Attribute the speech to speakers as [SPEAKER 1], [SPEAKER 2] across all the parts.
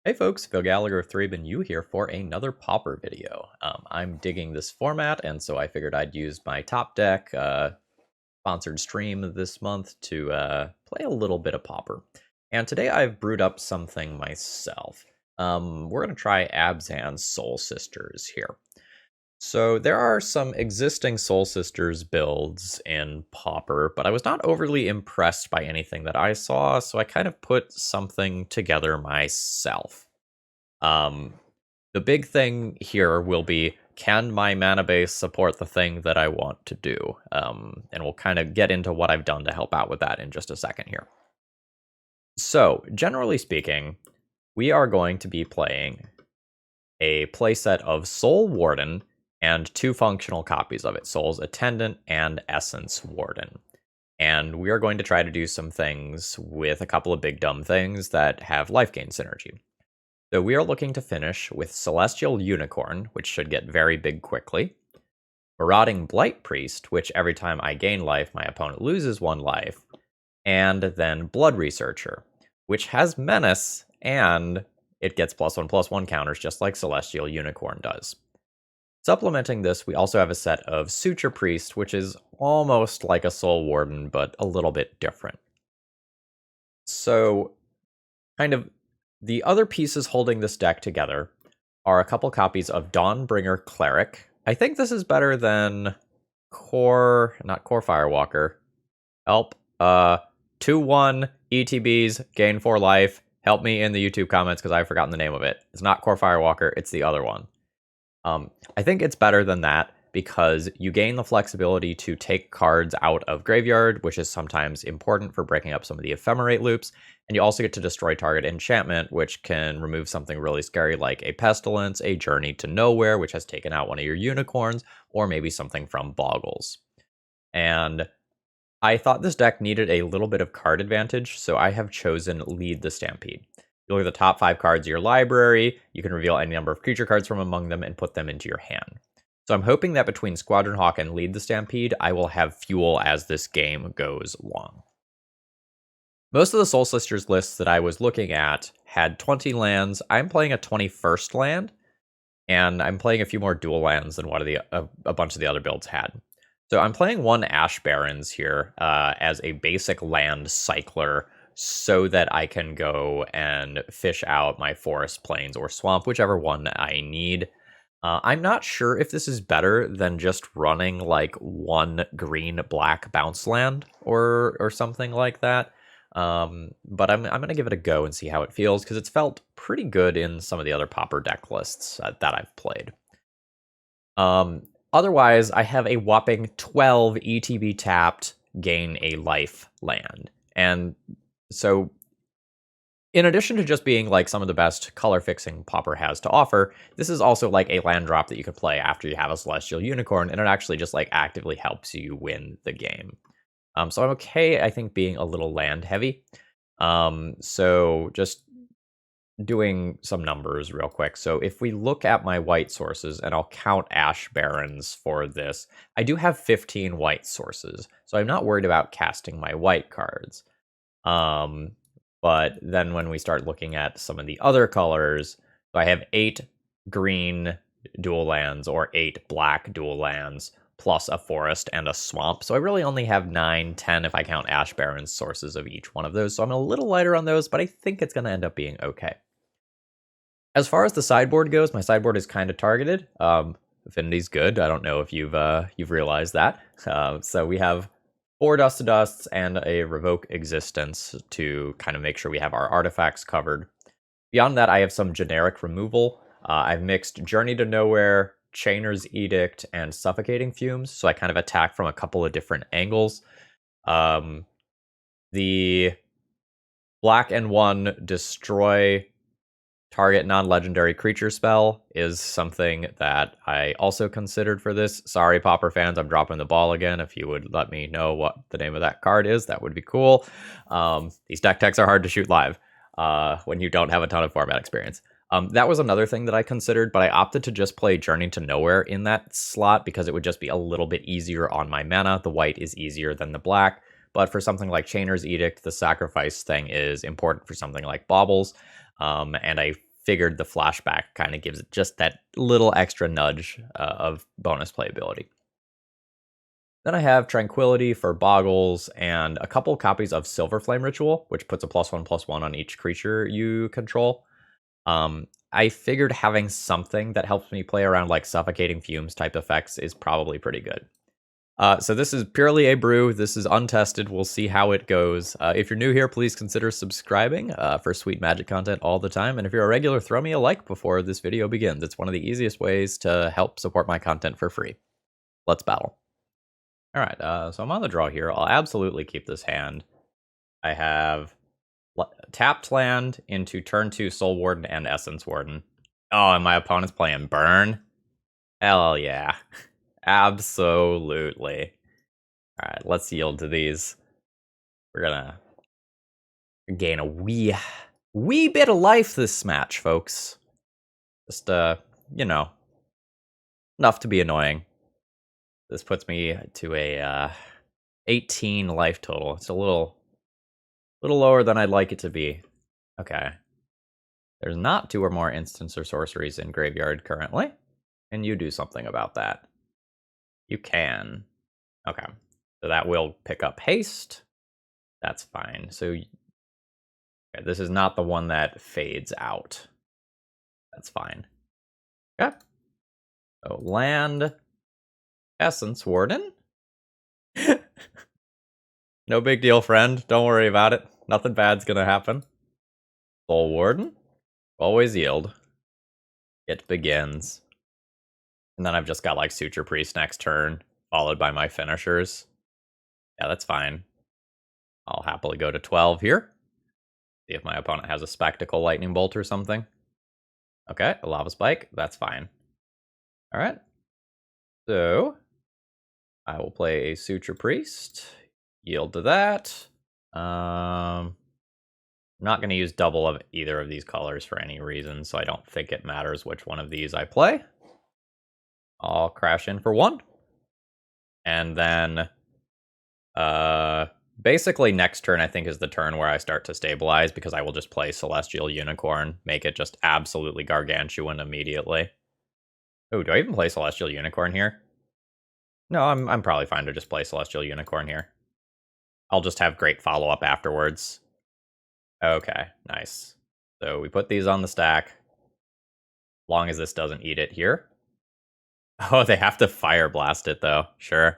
[SPEAKER 1] Hey folks, Phil Gallagher of ThrabenU here for another Pauper video. I'm digging this format, and so I figured I'd use my top deck sponsored stream this month to play a little bit of Pauper. And today I've brewed up something myself. We're going to try Abzan's Soul Sisters here. So there are some existing Soul Sisters builds in Pauper, but I was not overly impressed by anything that I saw, so I kind of put something together myself. Um, the big thing here will be, can my mana base support the thing that I want to do? And we'll kind of get into what I've done to help out with that in just a second here. So, generally speaking, we are going to be playing a playset of Soul Warden and two functional copies of it, Soul's Attendant and Essence Warden. And we are going to try to do some things with a couple of big dumb things that have Lifegain synergy. So we are looking to finish with Celestial Unicorn, which should get very big quickly. Marauding Blight-Priest, which every time I gain life, my opponent loses one life. And then Blood Researcher, which has Menace, and it gets +1/+1 counters just like Celestial Unicorn does. Supplementing this, we also have a set of Suture Priest, which is almost like a Soul Warden, but a little bit different. So, kind of the other pieces holding this deck together are a couple copies of Dawnbringer Cleric. I think this is better than not Core Firewalker. Help. 2/1 ETBs, gain 4 life. Help me in the YouTube comments because I've forgotten the name of it. It's not Core Firewalker, it's the other one. I think it's better than that because you gain the flexibility to take cards out of graveyard, which is sometimes important for breaking up some of the ephemerate loops, and you also get to destroy target enchantment, which can remove something really scary like a Pestilence, a Journey to Nowhere, which has taken out one of your unicorns, or maybe something from Boggles. And I thought this deck needed a little bit of card advantage, so I have chosen Lead the Stampede. You look at the top 5 cards of your library, you can reveal any number of creature cards from among them and put them into your hand. So I'm hoping that between Squadron Hawk and Lead the Stampede, I will have fuel as this game goes long. Most of the Soul Sisters lists that I was looking at had 20 lands. I'm playing a 21st land, and I'm playing a few more dual lands than what a bunch of the other builds had. So I'm playing one Ash Barrens here as a basic land cycler so that I can go and fish out my forest, plains, or swamp, whichever one I need. I'm not sure if this is better than just running like one green-black bounce land or something like that. But I'm going to give it a go and see how it feels, because it's felt pretty good in some of the other Pauper deck lists that I've played. Otherwise, I have a whopping 12 ETB tapped, gain a life land. And so, in addition to just being like some of the best color fixing Pauper has to offer, this is also like a land drop that you could play after you have a Celestial Unicorn, and it actually just like actively helps you win the game. So I'm okay, I think, being a little land heavy. So just doing some numbers real quick. So if we look at my white sources, and I'll count Ash Barrens for this, I do have 15 white sources, so I'm not worried about casting my white cards. But then when we start looking at some of the other colors, so I have 8 green dual lands or 8 black dual lands, plus a forest and a swamp. So I really only have 9, 10 if I count Ash Barrens sources of each one of those. So I'm a little lighter on those, but I think it's going to end up being okay. As far as the sideboard goes, my sideboard is kind of targeted. Affinity's good. I don't know if you've realized that. So we have 4 Dust to Dusts and a Revoke Existence to kind of make sure we have our artifacts covered. Beyond that, I have some generic removal. I've mixed Journey to Nowhere, Chainer's Edict, and Suffocating Fumes, so I kind of attack from a couple of different angles. The black and 1 destroy target non-legendary creature spell is something that I also considered for this. Sorry, Pauper fans, I'm dropping the ball again. If you would let me know what the name of that card is, that would be cool. These deck techs are hard to shoot live when you don't have a ton of format experience. That was another thing that I considered, but I opted to just play Journey to Nowhere in that slot because it would just be a little bit easier on my mana. The white is easier than the black, but for something like Chainer's Edict, the sacrifice thing is important for something like Baubles. And I figured the flashback kind of gives it just that little extra nudge of bonus playability. Then I have Tranquility for Boggles and a couple copies of Silver Flame Ritual, which puts a +1/+1 on each creature you control. I figured having something that helps me play around like Suffocating Fumes type effects is probably pretty good. So this is purely a brew. This is untested. We'll see how it goes. If you're new here, please consider subscribing for sweet magic content all the time. And if you're a regular, throw me a like before this video begins. It's one of the easiest ways to help support my content for free. Let's battle. All right, so I'm on the draw here. I'll absolutely keep this hand. I have tapped land into turn 2 Soul Warden and Essence Warden. Oh, and my opponent's playing Burn? Hell yeah. Absolutely. All right, let's yield to these. We're gonna gain a wee bit of life this match, folks. Just, you know, enough to be annoying. This puts me to a 18 life total. It's a little lower than I'd like it to be. Okay. There's not 2 or more instants or sorceries in graveyard currently. Can you do something about that? You can. Okay. So that will pick up haste. That's fine. So okay, this is not the one that fades out. That's fine. Okay. So land Essence Warden. No big deal, friend. Don't worry about it. Nothing bad's gonna happen. Soul Warden. Always yield. It begins. And then I've just got like Suture Priest next turn, followed by my finishers. Yeah, that's fine. I'll happily go to 12 here. See if my opponent has a Spectacle Lightning Bolt or something. Okay, a Lava Spike. That's fine. All right. So I will play a Suture Priest. Yield to that. I'm not going to use double of either of these colors for any reason, so I don't think it matters which one of these I play. I'll crash in for 1. And then basically next turn I think is the turn where I start to stabilize, because I will just play Celestial Unicorn, make it just absolutely gargantuan immediately. Oh, do I even play Celestial Unicorn here? No, I'm probably fine to just play Celestial Unicorn here. I'll just have great follow-up afterwards. Okay, nice. So we put these on the stack. As long as this doesn't eat it here. Oh, they have to Fire Blast it, though. Sure.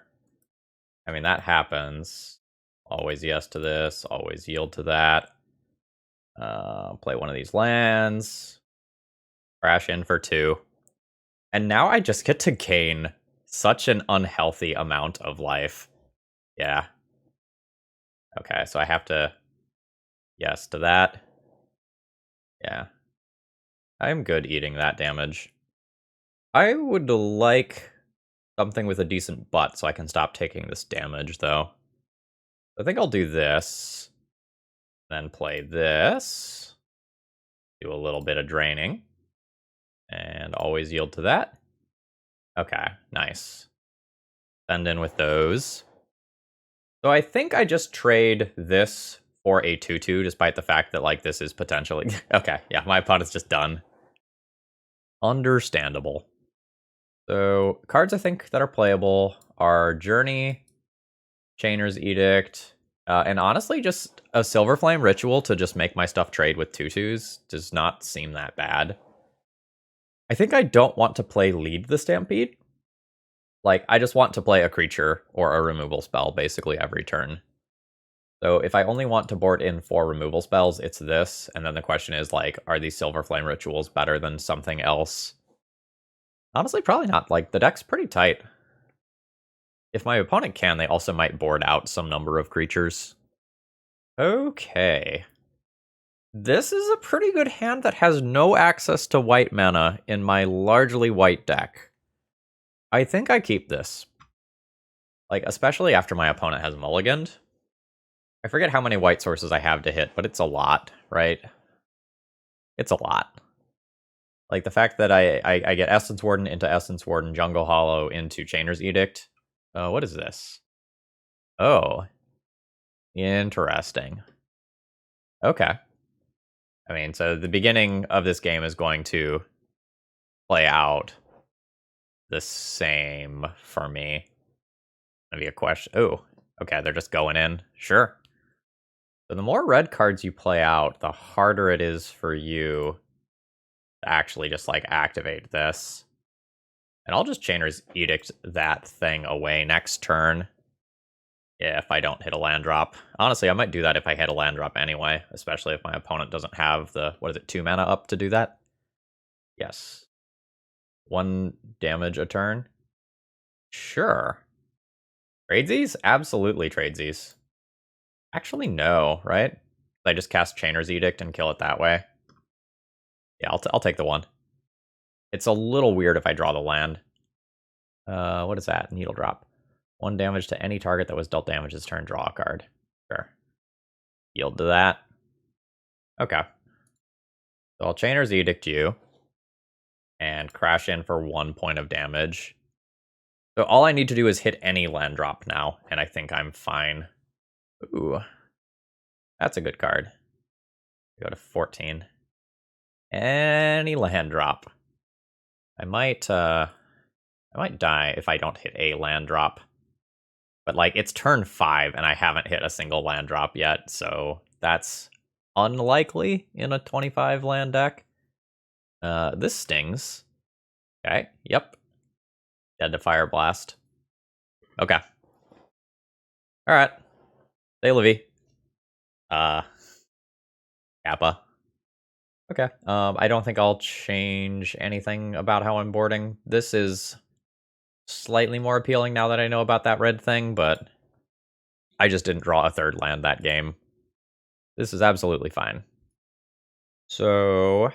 [SPEAKER 1] I mean, that happens. Always yes to this. Always yield to that. Play one of these lands. Crash in for 2. And now I just get to gain such an unhealthy amount of life. Yeah. Okay, so I have to yes to that. Yeah. I'm good eating that damage. I would like something with a decent butt so I can stop taking this damage, though. I think I'll do this. Then play this. Do a little bit of draining. And always yield to that. Okay, nice. Send in with those. So I think I just trade this for a 2/2, despite the fact that, like, this is potentially... Okay, yeah, my opponent's just done. Understandable. So, cards I think that are playable are Journey, Chainer's Edict, and honestly, just a Silver Flame Ritual to just make my stuff trade with 2/2s does not seem that bad. I think I don't want to play Lead the Stampede. Like, I just want to play a creature or a removal spell basically every turn. So if I only want to board in 4 removal spells, it's this. And then the question is, like, are these Silver Flame Rituals better than something else? Honestly, probably not. Like, the deck's pretty tight. If my opponent can, they also might board out some number of creatures. Okay. This is a pretty good hand that has no access to white mana in my largely white deck. I think I keep this. Like, especially after my opponent has mulliganed. I forget how many white sources I have to hit, but it's a lot, right? It's a lot. Like, the fact that I get Essence Warden into Essence Warden, Jungle Hollow into Chainer's Edict. What is this? Oh. Interesting. Okay. I mean, so the beginning of this game is going to play out the same for me. Gonna be a question. Oh, okay, they're just going in. Sure. So the more red cards you play out, the harder it is for you to actually just like activate this. And I'll just Chainer's Edict that thing away next turn if I don't hit a land drop. Honestly, I might do that if I hit a land drop anyway, especially if my opponent doesn't have the, 2 mana up to do that? Yes. 1 damage a turn? Sure. Tradesies? Absolutely tradesies. Actually, no, right? I just cast Chainer's Edict and kill it that way. Yeah, I'll take the 1. It's a little weird if I draw the land. What is that? Needle drop. 1 damage to any target that was dealt damage this turn, draw a card. Sure. Yield to that. Okay. So I'll Chainer's Edict you. And crash in for 1 point of damage. So all I need to do is hit any land drop now, and I think I'm fine. Ooh. That's a good card. Go to 14. Any land drop. I might die if I don't hit a land drop. But like it's turn 5 and I haven't hit a single land drop yet, so that's unlikely in a 25 land deck. This stings. Okay, yep. Dead to Fire Blast. Okay. Alright. Say Livy. Kappa. Okay. I don't think I'll change anything about how I'm boarding. This is slightly more appealing now that I know about that red thing, but I just didn't draw a 3rd land that game. This is absolutely fine. So,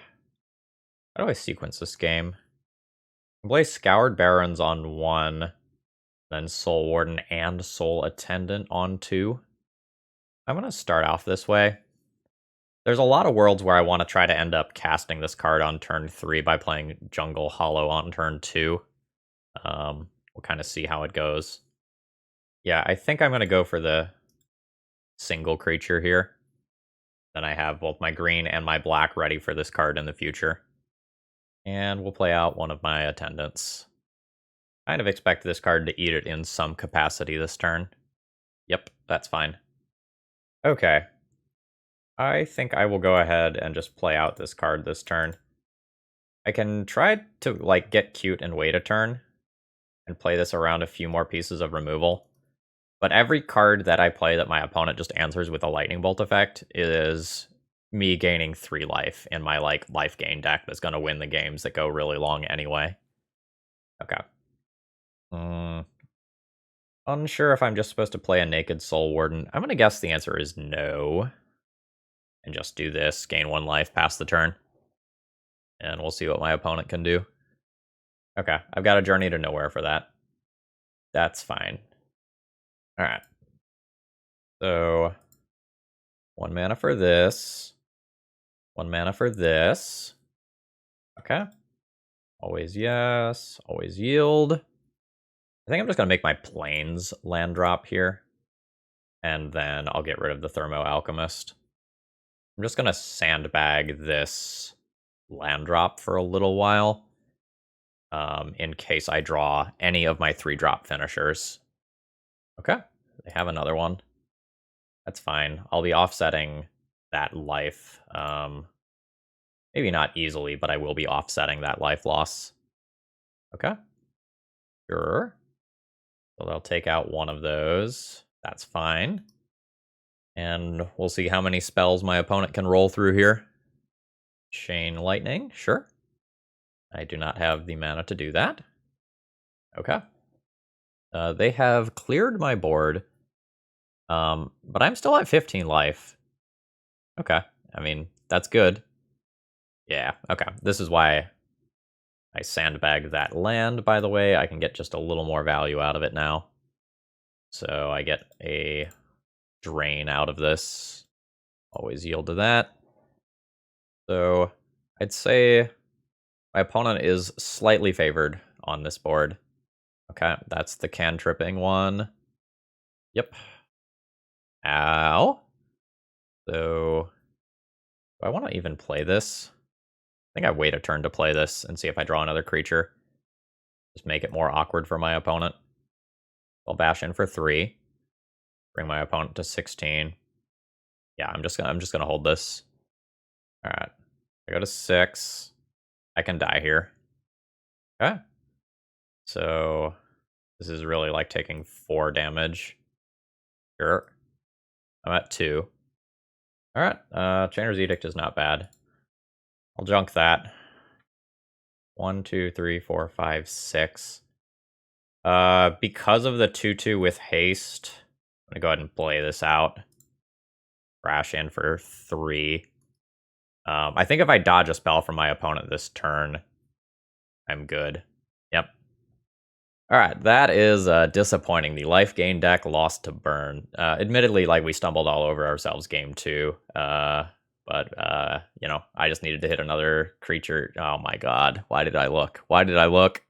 [SPEAKER 1] how do I sequence this game? I play Scoured Barrens on 1, then Soul Warden and Soul Attendant on 2. I'm going to start off this way. There's a lot of worlds where I want to try to end up casting this card on turn 3 by playing Jungle Hollow on turn 2. We'll kind of see how it goes. Yeah, I think I'm going to go for the single creature here. Then I have both my green and my black ready for this card in the future. And we'll play out one of my attendants. Kind of expect this card to eat it in some capacity this turn. Yep, that's fine. Okay. I think I will go ahead and just play out this card this turn. I can try to like get cute and wait a turn and play this around a few more pieces of removal. But every card that I play that my opponent just answers with a lightning bolt effect is me gaining 3 life in my like Lifegain deck that's going to win the games that go really long anyway. Okay. Unsure if I'm just supposed to play a Naked Soul Warden. I'm going to guess the answer is no. And just do this, gain 1 life, pass the turn. And we'll see what my opponent can do. Okay, I've got a Journey to Nowhere for that. That's fine. Alright. So, 1 mana for this. 1 mana for this. Okay. Always yes. Always yield. I think I'm just going to make my Plains land drop here. And then I'll get rid of the Thermo Alchemist. I'm just going to sandbag this land drop for a little while. In case I draw any of my 3-drop finishers. Okay. They have another one. That's fine. I'll be offsetting that life. Maybe not easily, but I will be offsetting that life loss. Okay. Sure. So they'll take out one of those. That's fine. And we'll see how many spells my opponent can roll through here. Chain Lightning, sure. I do not have the mana to do that. Okay. They have cleared my board. But I'm still at 15 life. Okay. I mean, that's good. Yeah, okay. This is why I sandbagged that land, by the way. I can get just a little more value out of it now. So I get a drain out of this. Always yield to that. So I'd say my opponent is slightly favored on this board. Okay, that's the cantripping one. Yep. Ow. So Do I want to even play this? I think I wait a turn to play this and see if I draw another creature. Just make it more awkward for my opponent. I'll bash in for 3. Bring my opponent to 16. Yeah, I'm just gonna hold this. Alright. I go to 6. I can die here. Okay. So this is really like taking 4 damage. Sure. I'm at 2. Alright. Chainer's Edict is not bad. I'll junk that. 1, 2, 3, 4, 5, 6. Because of the 2/2 with haste, I'm gonna go ahead and play this out. Crash in for 3. I think if I dodge a spell from my opponent this turn, I'm good. Yep. Alright, that is disappointing. The Lifegain deck lost to Burn. Admittedly, like, we stumbled all over ourselves game 2. But, you know, I just needed to hit another creature. Oh my god. Why did I look? Why did I look?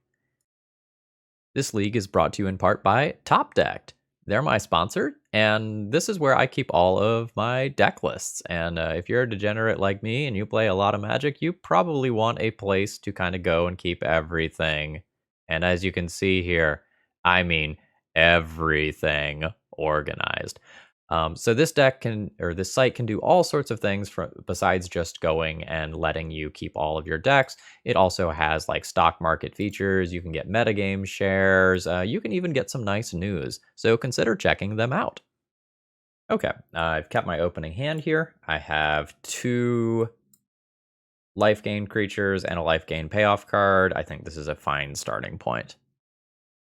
[SPEAKER 1] This league is brought to you in part by Top Decked. They're my sponsor, and this is where I keep all of my deck lists. And if you're a degenerate like me and you play a lot of Magic, you probably want a place to kind of go and keep everything. And as you can see here, I mean everything organized. So this deck this site can do all sorts of things besides just going and letting you keep all of your decks. It also has like stock market features. You can get metagame shares. You can even get some nice news. So consider checking them out. Okay, I've kept my opening hand here. I have 2 life gain creatures and a life gain payoff card. I think this is a fine starting point.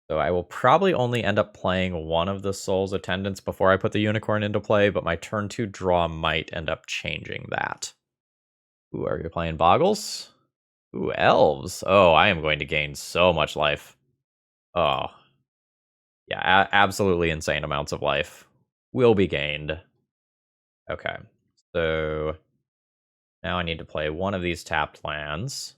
[SPEAKER 1] So I will probably only end up playing one of the Soul's Attendants before I put the Unicorn into play, but my turn 2 draw might end up changing that. Ooh, are you playing Boggles? Ooh, Elves. Oh, I am going to gain so much life. Oh. Yeah, absolutely insane amounts of life will be gained. Okay, so now I need to play one of these tapped lands.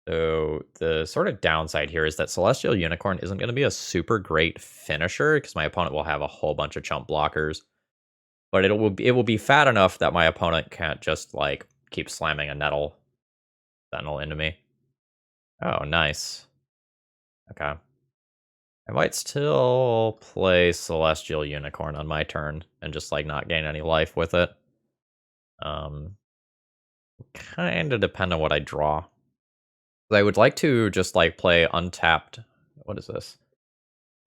[SPEAKER 1] So the sort of downside here is that Celestial Unicorn isn't going to be a super great finisher because my opponent will have a whole bunch of chump blockers. But it will be fat enough that my opponent can't just like keep slamming a Nettle Sentinel into me. Oh, nice. Okay. I might still play Celestial Unicorn on my turn and just like not gain any life with it. Kind of depend on what I draw. I would like to just like play untapped. What is this?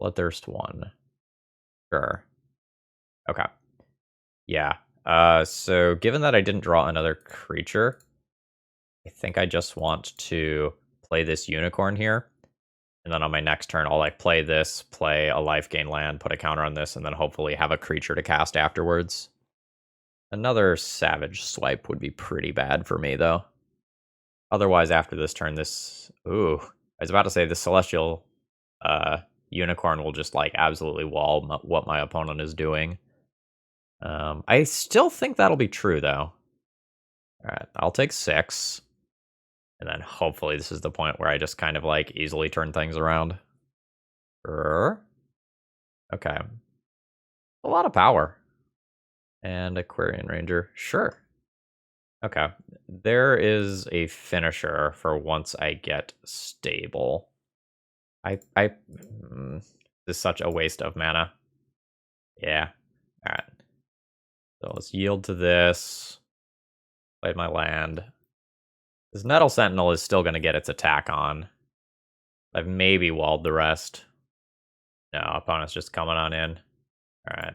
[SPEAKER 1] Bloodthirst 1. Sure. Okay. Yeah. So given that I didn't draw another creature, I think I just want to play this unicorn here. And then on my next turn, I'll like play this, play a life gain land, put a counter on this, and then hopefully have a creature to cast afterwards. Another savage swipe would be pretty bad for me, though. Otherwise, after this turn, this... Ooh. I was about to say the Celestial Unicorn will just, like, absolutely wall what my opponent is doing. I still think that'll be true, though. Alright, I'll take 6. And then hopefully this is the point where I just kind of, like, easily turn things around. Sure. Okay. A lot of power. And Aquarian Ranger. Sure. Okay. There is a finisher for once I get stable. This is such a waste of mana. Yeah. Alright. So let's yield to this. Play my land. This Nettle Sentinel is still going to get its attack on. I've maybe walled the rest. No, opponent's just coming on in. Alright.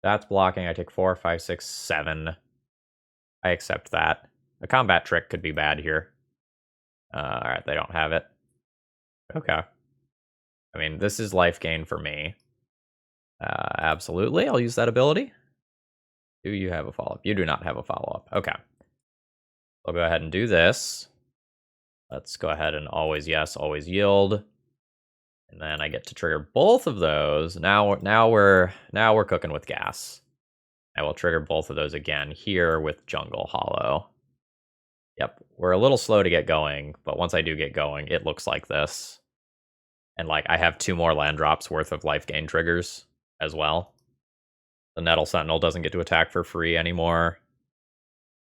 [SPEAKER 1] That's blocking. I take 4, 5, 6, 7. I accept that. A combat trick could be bad here. Alright, they don't have it. Okay. I mean, this is life gain for me. Absolutely, I'll use that ability. Do you have a follow-up? You do not have a follow-up. Okay. I'll go ahead and do this. Let's go ahead and always yes, always yield. And then I get to trigger both of those. Now we're cooking with gas. I will trigger both of those again here with Jungle Hollow. Yep, we're a little slow to get going, but once I do get going, it looks like this. And like I have 2 more land drops worth of life gain triggers as well. The Nettle Sentinel doesn't get to attack for free anymore.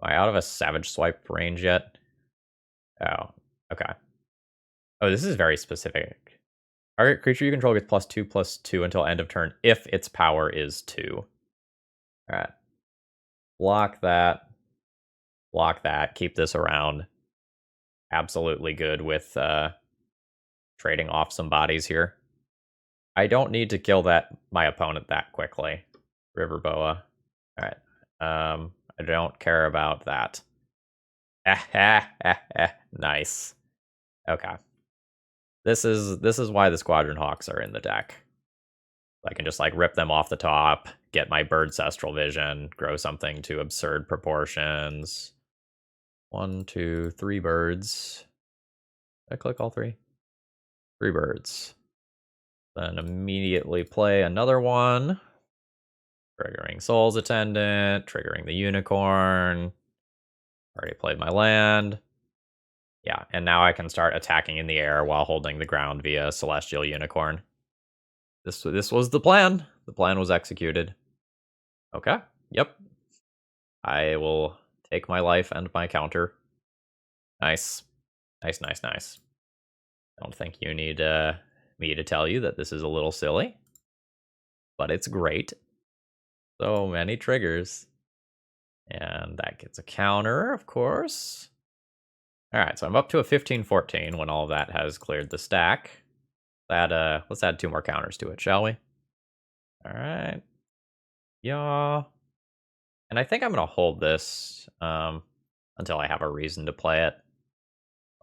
[SPEAKER 1] Am I out of a Savage Swipe range yet? Oh, okay. Oh, this is very specific. Target creature you control gets +2/+2 until end of turn if its power is 2. Alright. Block that. Block that. Keep this around. Absolutely good with trading off some bodies here. I don't need to kill my opponent that quickly. River Boa. Alright. I don't care about that. Nice. Okay. This is why the Squadron Hawks are in the deck. I can just like rip them off the top, get my Birdcestral Vision, grow something to absurd proportions. 1, 2, 3 birds. Did I click all 3? 3 birds. Then immediately play another one. Triggering Soul's Attendant, triggering the Unicorn. Already played my land. Yeah, and now I can start attacking in the air while holding the ground via Celestial Unicorn. This was the plan. The plan was executed. Okay, yep. I will take my life and my counter. Nice. Nice, nice, nice. I don't think you need me to tell you that this is a little silly. But it's great. So many triggers. And that gets a counter, of course. Alright, so I'm up to a 15-14 when all of that has cleared the stack. Let's add 2 more counters to it, shall we? Alright. Yeah. And I think I'm going to hold this until I have a reason to play it.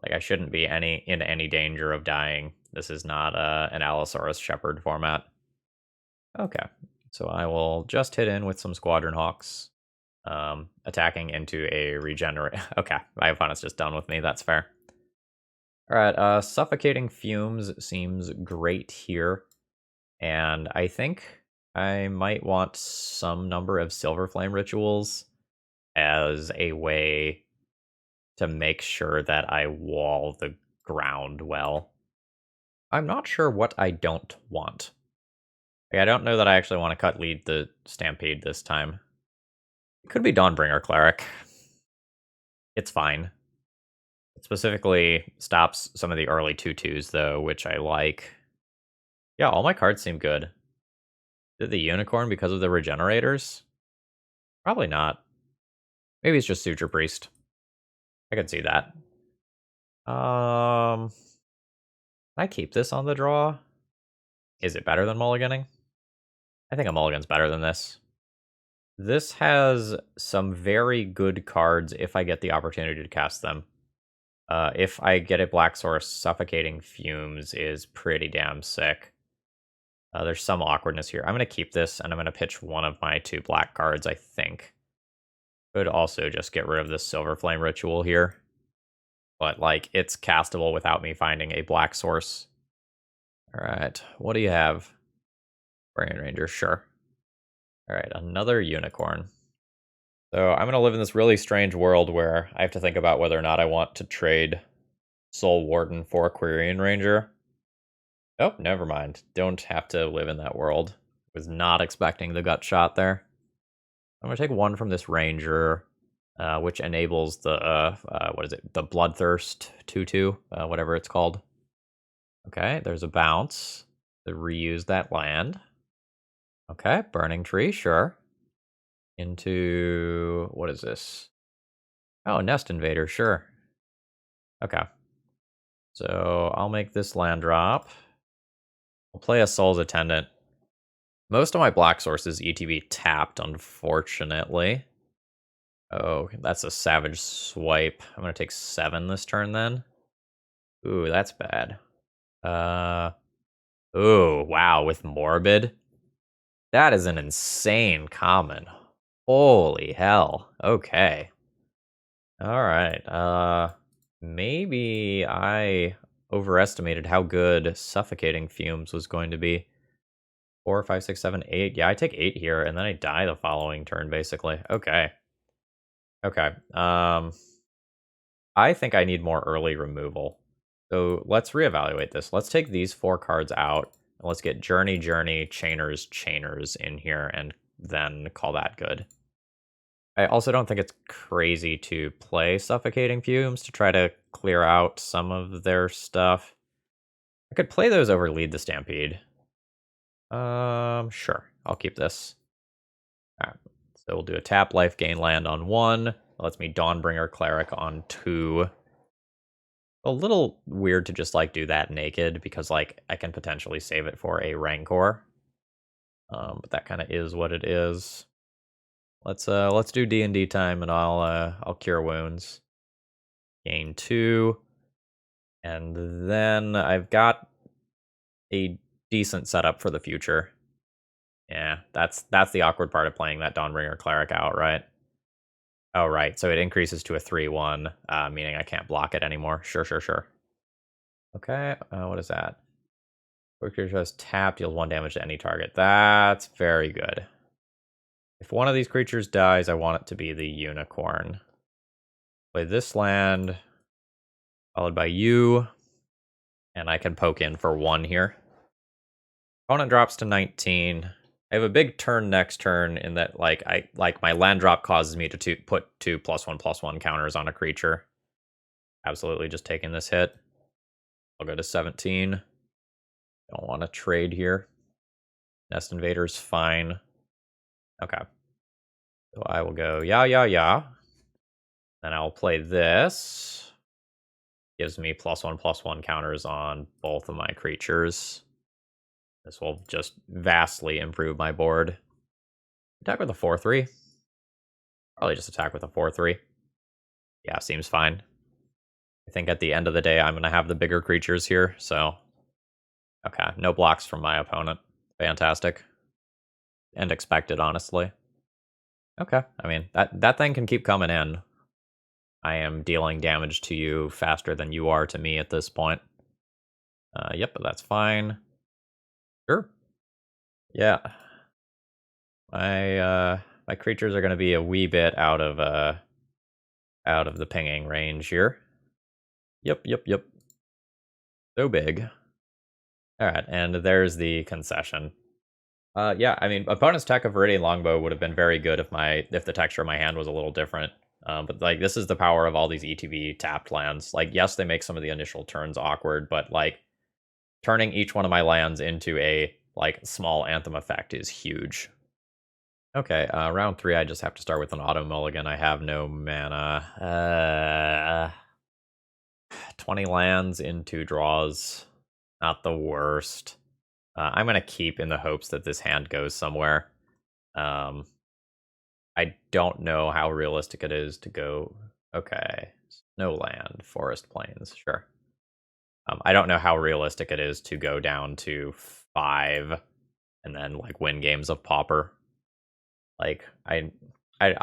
[SPEAKER 1] Like, I shouldn't be in any danger of dying. This is not an Allosaurus Shepherd format. Okay, so I will just hit in with some Squadron Hawks. Attacking into a regenerate. Okay, my opponent's just done with me. That's fair. Alright, Suffocating Fumes seems great here. And I think I might want some number of Silver Flame Rituals as a way to make sure that I wall the ground well. I'm not sure what I don't want. Like, I don't know that I actually want to cut lead the Stampede this time. It could be Dawnbringer Cleric. It's fine. It specifically stops some of the early 2/2s, though, which I like. Yeah, all my cards seem good. Did the Unicorn because of the Regenerators? Probably not. Maybe it's just Suture Priest. I can see that. Can I keep this on the draw? Is it better than mulliganing? I think a mulligan's better than this. This has some very good cards if I get the opportunity to cast them. If I get a Black Source, Suffocating Fumes is pretty damn sick. There's some awkwardness here. I'm going to keep this, and I'm going to pitch one of my 2 black cards, I think. Could also just get rid of this Silver Flame Ritual here. But, like, it's castable without me finding a black source. Alright, what do you have? Brain Ranger, sure. Alright, another Unicorn. So I'm going to live in this really strange world where I have to think about whether or not I want to trade Soul Warden for Quirion Ranger. Oh, never mind. Don't have to live in that world. Was not expecting the gut shot there. I'm going to take 1 from this Ranger, which enables the, what is it? The Bloodthirst 2/2, whatever it's called. Okay, there's a bounce to reuse that land. Okay, Burning Tree, sure. Into, what is this? Oh, Nest Invader, sure. Okay. So I'll make this land drop. We'll play a Soul's Attendant. Most of my black sources ETB tapped, unfortunately. Oh, that's a Savage Swipe. I'm going to take 7 this turn then. Ooh, that's bad. Ooh, wow, with Morbid? That is an insane common. Holy hell. Okay. Alright, maybe I overestimated how good Suffocating Fumes was going to be. 4, 5, 6, 7, 8. Yeah, I take 8 here, and then I die the following turn, basically. Okay. Okay. I think I need more early removal. So let's reevaluate this. Let's take these 4 cards out, and let's get Journey, Chainers in here, and then call that good. I also don't think it's crazy to play Suffocating Fumes to try to clear out some of their stuff. I could play those over Lead the Stampede. Sure. I'll keep this. Alright. So we'll do a tap Lifegain land on 1. That lets me Dawnbringer Cleric on 2. A little weird to just, like, do that naked, because, like, I can potentially save it for a Rancor. But that kind of is what it is. Let's do D&D time, and I'll cure wounds. Gain 2. And then I've got a decent setup for the future. Yeah, that's the awkward part of playing that Dawnbringer Cleric out, right? Oh, right. So it increases to a 3/1, meaning I can't block it anymore. Sure. Okay, what is that? Creature has tapped, deals 1 damage to any target. That's very good. If one of these creatures dies, I want it to be the unicorn. Play this land, followed by you, and I can poke in for 1 here. Opponent drops to 19. I have a big turn next turn in that, like, my land drop causes me to put 2 +1/+1 counters on a creature. Absolutely just taking this hit. I'll go to 17. Don't want to trade here. Nest Invader's fine. Okay. So I will go yeah. Then I'll play this. Gives me +1/+1 counters on both of my creatures. This will just vastly improve my board. Attack with a 4/3. Probably just attack with a 4/3. Yeah, seems fine. I think at the end of the day, I'm going to have the bigger creatures here, so... Okay, no blocks from my opponent. Fantastic. And expected, honestly. Okay, I mean, that thing can keep coming in. I am dealing damage to you faster than you are to me at this point. Yep, but that's fine. Sure. Yeah. My creatures are going to be a wee bit out of the pinging range here. Yep. So big. All right, and there's the concession. Yeah, I mean, opponent's Tech of Viridian Longbow would have been very good if the texture of my hand was a little different. But, like, this is the power of all these ETB tapped lands. Like, yes, they make some of the initial turns awkward, but, like, turning each one of my lands into a, like, small Anthem effect is huge. Okay, round 3, I just have to start with an auto mulligan. I have no mana. 20 lands in 2 draws. Not the worst. I'm going to keep in the hopes that this hand goes somewhere. I don't know how realistic it is to go... Okay, no land, forest plains, sure. I don't know how realistic it is to go down to 5 and then, like, win games of Pauper. Like, I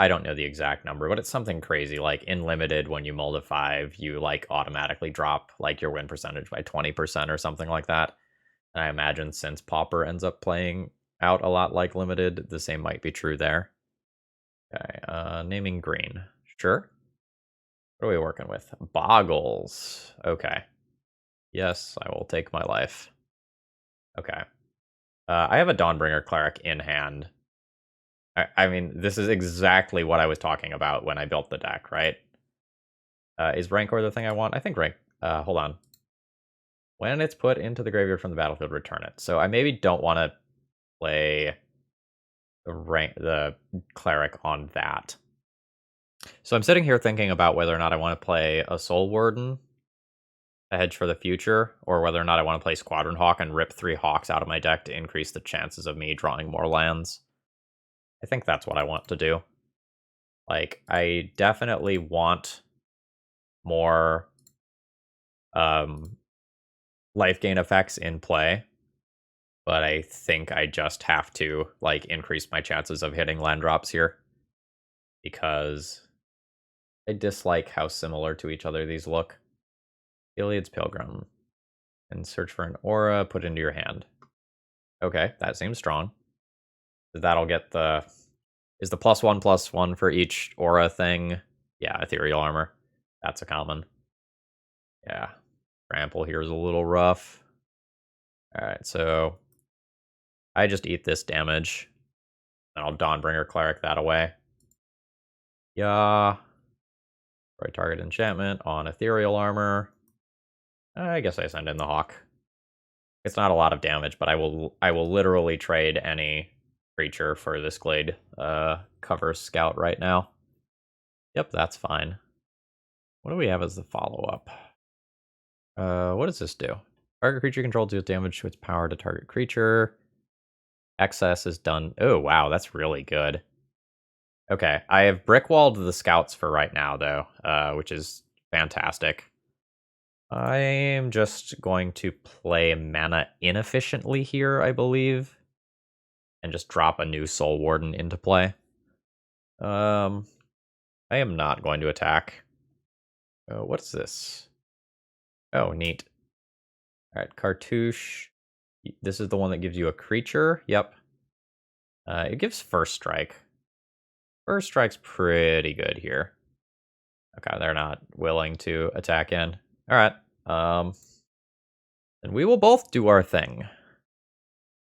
[SPEAKER 1] don't know the exact number, but it's something crazy. Like, in Limited, when you mull to 5, you, like, automatically drop, like, your win percentage by 20% or something like that. And I imagine since Pauper ends up playing out a lot like Limited, the same might be true there. Okay, naming green. Sure. What are we working with? Boggles. Okay. Yes, I will take my life. Okay. I have a Dawnbringer Cleric in hand. I mean, this is exactly what I was talking about when I built the deck, right? Is Rancor the thing I want? I think hold on. When it's put into the graveyard from the battlefield, return it. So I maybe don't want to play the Cleric on that. So I'm sitting here thinking about whether or not I want to play a Soul Warden, a hedge for the future, or whether or not I want to play Squadron Hawk and rip 3 Hawks out of my deck to increase the chances of me drawing more lands. I think that's what I want to do. Like, I definitely want more life gain effects in play, but I think I just have to, like, increase my chances of hitting land drops here, because I dislike how similar to each other these look. Iliad's Pilgrim. And search for an aura, put into your hand. Okay, that seems strong. That'll get the... Is the +1/+1 for each aura thing? Yeah, Ethereal Armor. That's a common. Yeah. Trample here is a little rough. Alright, so... I just eat this damage. And I'll Dawnbringer Cleric that away. Yeah. Right target enchantment on ethereal armor. I guess I send in the hawk. It's not a lot of damage, but I will literally trade any creature for this Glade cover scout right now. Yep, that's fine. What do we have as the follow-up? What does this do? Target creature controlled deals damage to its power to target creature. Excess is done. Oh, wow, that's really good. Okay, I have brickwalled the scouts for right now, though, which is fantastic. I am just going to play mana inefficiently here, I believe, and just drop a new Soul Warden into play. I am not going to attack. What's this? Oh, neat. All right, Cartouche. This is the one that gives you a creature. Yep. It gives First Strike. First Strike's pretty good here. Okay, they're not willing to attack in. All right. Then we will both do our thing.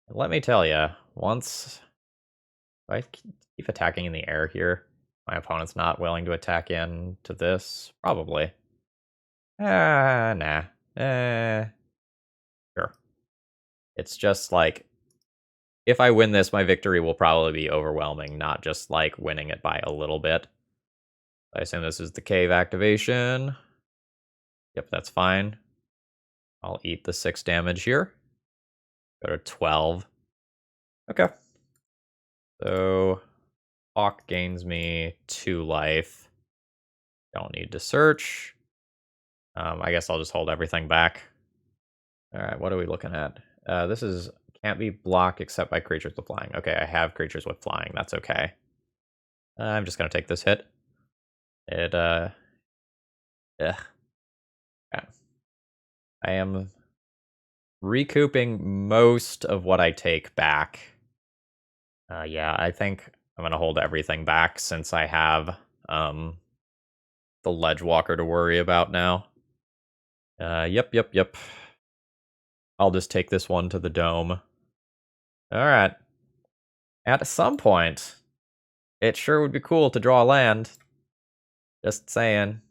[SPEAKER 1] Let me tell you, once I keep attacking in the air here, my opponent's not willing to attack into this. Probably. Nah. Sure. It's just like, if I win this, my victory will probably be overwhelming, not just like winning it by a little bit. I assume this is the cave activation. Yep, that's fine. I'll eat the 6 damage here. Go to 12. Okay. So, Hawk gains me 2 life. Don't need to search. I guess I'll just hold everything back. Alright, what are we looking at? This is can't be blocked except by creatures with flying. Okay, I have creatures with flying. That's okay. I'm just going to take this hit. Ugh. Yeah. I am recouping most of what I take back. Yeah, I think I'm going to hold everything back since I have the Ledge Walker to worry about now. Yep. I'll just take this one to the dome. Alright. At some point, it sure would be cool to draw land. Just saying.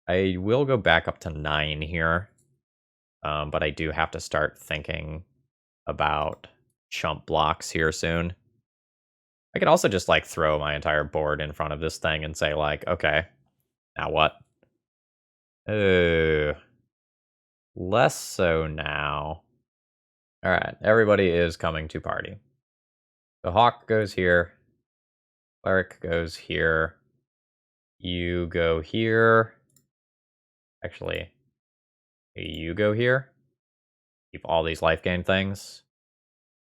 [SPEAKER 1] I will go back up to 9 here. But I do have to start thinking about chump blocks here soon. I could also just like throw my entire board in front of this thing and say like, okay, now what? Less so now. All right, everybody is coming to party. The Hawk goes here. Cleric goes here. You go here. Actually, you go here. Keep all these life gain things.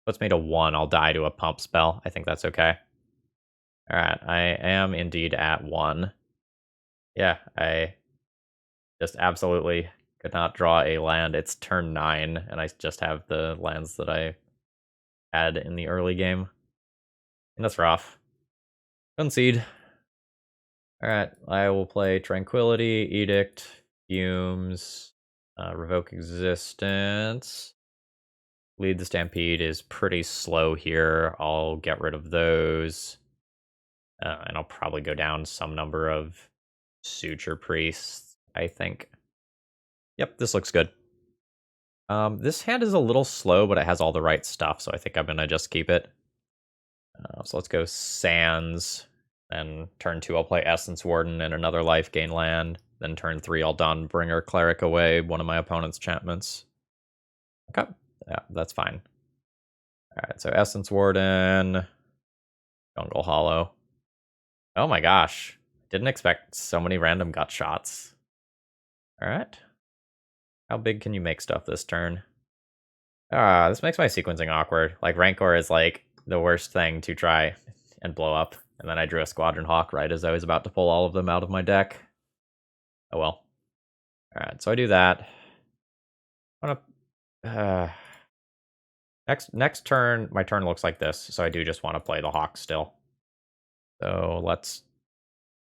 [SPEAKER 1] Puts me to 1. I'll die to a pump spell. I think that's okay. Alright, I am indeed at 1. Yeah, I just absolutely could not draw a land. It's turn 9, and I just have the lands that I had in the early game. And that's rough. Concede. Alright, I will play Tranquility, Edict, Fumes, Revoke Existence. Lead the Stampede is pretty slow here. I'll get rid of those. And I'll probably go down some number of Suture Priests, I think. Yep, this looks good. This hand is a little slow, but it has all the right stuff, so I think I'm going to just keep it. So let's go Sands. Then turn 2, I'll play Essence Warden and another life gain land. Then turn 3, I'll Dawnbringer Cleric away one of my opponent's enchantments. Okay, yeah, that's fine. Alright, so Essence Warden, Jungle Hollow. Oh my gosh, didn't expect so many random gut shots. Alright. How big can you make stuff this turn? This makes my sequencing awkward. Like, Rancor is like the worst thing to try and blow up. And then I drew a Squadron Hawk right as I was about to pull all of them out of my deck. Oh well. Alright, so I do that. I wanna next turn, my turn looks like this, so I do just want to play the Hawk still. So let's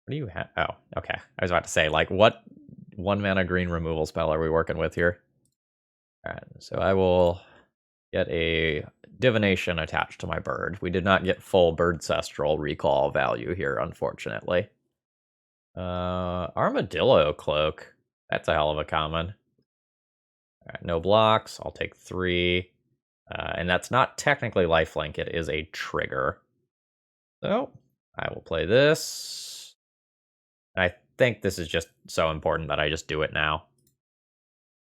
[SPEAKER 1] what do you have? Oh, okay. I was about to say, like, what 1-mana green removal spell are we working with here? Alright, so I will get a divination attached to my bird. We did not get full Birdcestral recall value here, unfortunately. Armadillo Cloak. That's a hell of a common. Alright, no blocks. I'll take 3. And that's not technically lifelink, it is a trigger. So, I will play this. I think this is just so important that I just do it now.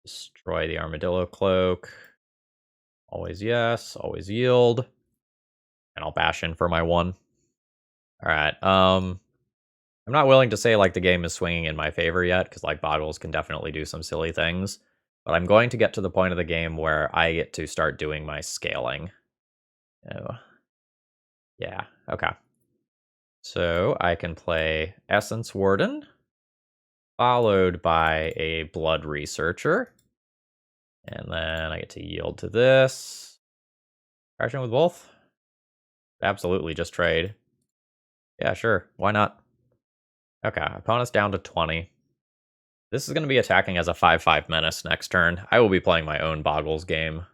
[SPEAKER 1] Destroy the Armadillo Cloak. Always yes, always yield. And I'll bash in for my 1. Alright, I'm not willing to say, like, the game is swinging in my favor yet, because, like, Boggles can definitely do some silly things. But I'm going to get to the point of the game where I get to start doing my scaling. Oh. Yeah, okay. So I can play Essence Warden, followed by a Blood Researcher. And then I get to yield to this. Crashing with both? Absolutely, just trade. Yeah, sure. Why not? Okay, opponent's down to 20. This is going to be attacking as a 5/5 menace next turn. I will be playing my own Boggles game.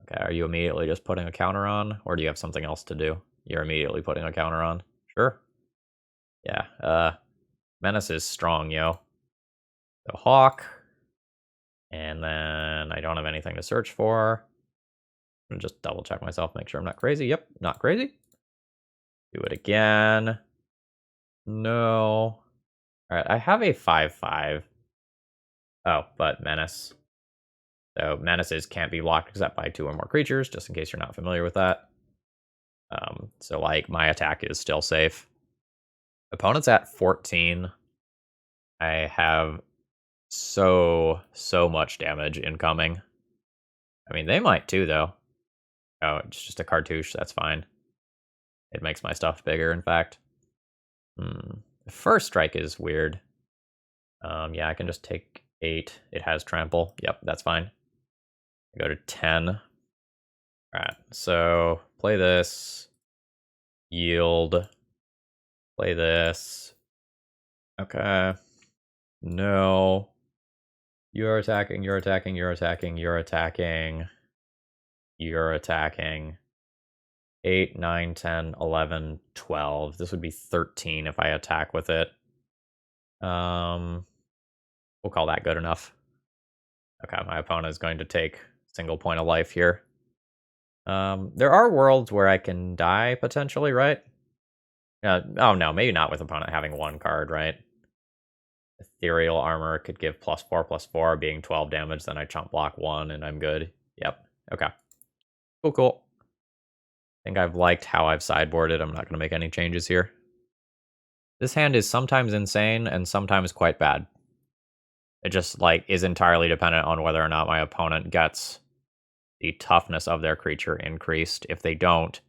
[SPEAKER 1] Okay, are you immediately just putting a counter on? Or do you have something else to do? You're immediately putting a counter on. Sure. Yeah, menace is strong, yo. So Hawk. And then I don't have anything to search for. I'm gonna just double check myself, make sure I'm not crazy. Yep, not crazy. Do it again. No. Alright, I have a 5/5. Oh, but menace. So menaces can't be blocked except by 2 or more creatures, just in case you're not familiar with that. So like my attack is still safe. Opponent's at 14. I have so much damage incoming. I mean, they might too, though. Oh, it's just a cartouche. That's fine. It makes my stuff bigger, in fact. The first strike is weird. Yeah, I can just take 8. It has trample. Yep, that's fine. I go to 10. Alright, so play this. Yield. Play this. Okay. No. You're attacking, you're attacking, you're attacking, you're attacking. You're attacking. 8, 9, 10, 11, 12. This would be 13 if I attack with it. We'll call that good enough. Okay, my opponent is going to take single point of life here. There are worlds where I can die, potentially, right? Oh no, maybe not with opponent having 1 card, right? Ethereal Armor could give +4/+4, being 12 damage, then I chump block 1, and I'm good. Yep, okay. Cool. I think I've liked how I've sideboarded. I'm not going to make any changes here. This hand is sometimes insane and sometimes quite bad. It just, like, is entirely dependent on whether or not my opponent gets the toughness of their creature increased. If they don't,